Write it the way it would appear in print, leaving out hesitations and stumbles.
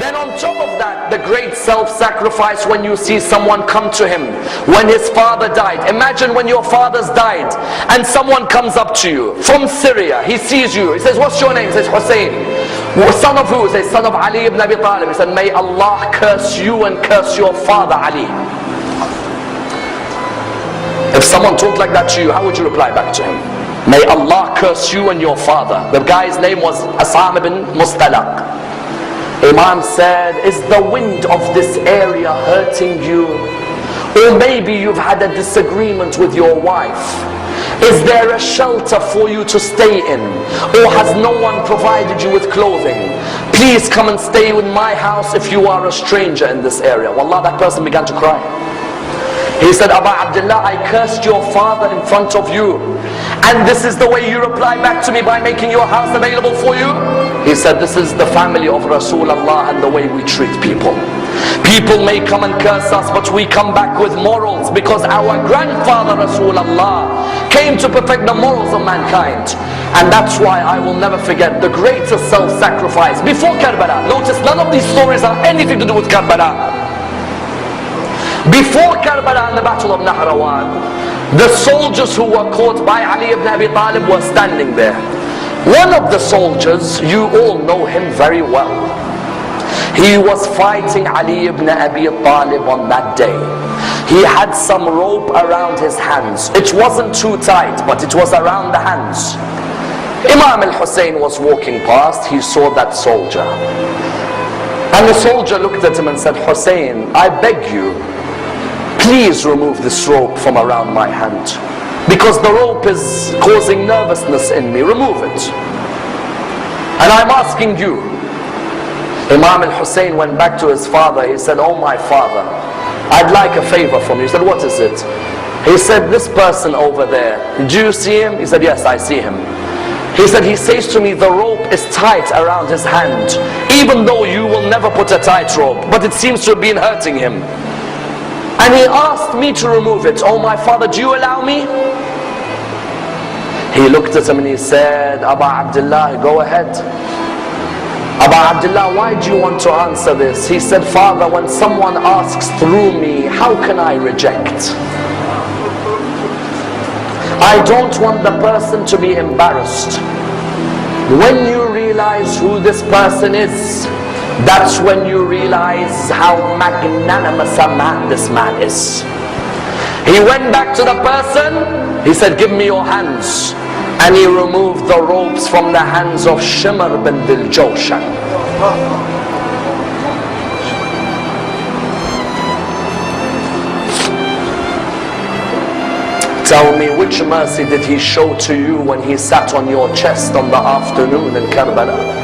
Then on top of that, the great self-sacrifice when you see someone come to him when his father died. Imagine when your father's died and someone comes up to you from Syria. He sees you. He says, what's your name? He says, Hussein. Son of who? He says, son of Ali ibn Abi Talib. He said, may Allah curse you and curse your father Ali. If someone talked like that to you, how would you reply back to him? May Allah curse you and your father. The guy's name was Asam ibn Mustalaq. Imam said, is the wind of this area hurting you? Or maybe you've had a disagreement with your wife. Is there a shelter for you to stay in? Or has no one provided you with clothing? Please come and stay in my house if you are a stranger in this area. Wallah, that person began to cry. He said, Aba Abdullah, I cursed your father in front of you, and this is the way you reply back to me, by making your house available for you? He said, this is the family of Rasulullah and the way we treat people. People may come and curse us, but we come back with morals, because our grandfather Rasulullah came to perfect the morals of mankind. And that's why I will never forget the greatest self-sacrifice before Karbala. Notice, none of these stories have anything to do with Karbala. Before Karbala and the battle of Nahrawan, the soldiers who were caught by Ali ibn Abi Talib were standing there. One of the soldiers, you all know him very well. He was fighting Ali ibn Abi Talib on that day. He had some rope around his hands. It wasn't too tight, but it was around the hands. Imam al-Hussein was walking past. He saw that soldier. And the soldier looked at him and said, Hussein, I beg you, please remove this rope from around my hand, because the rope is causing nervousness in me. Remove it. And I'm asking you. Imam al-Hussein went back to his father. He said, oh my father, I'd like a favor from you. He said, what is it? He said, this person over there, do you see him? He said, yes, I see him. He said, he says to me, the rope is tight around his hand, even though you will never put a tight rope, but it seems to have been hurting him. And he asked me to remove it. Oh my father, do you allow me? He looked at him and he said, Aba Abdullah, go ahead. Aba Abdullah, why do you want to answer this? He said, Father, when someone asks through me, how can I reject? I don't want the person to be embarrassed. When you realize who this person is, that's when you realize how magnanimous a man this man is. He went back to the person. He said, give me your hands. And he removed the ropes from the hands of Shimr bin Dil Jawshan. Tell me, which mercy did he show to you when he sat on your chest on the afternoon in Karbala?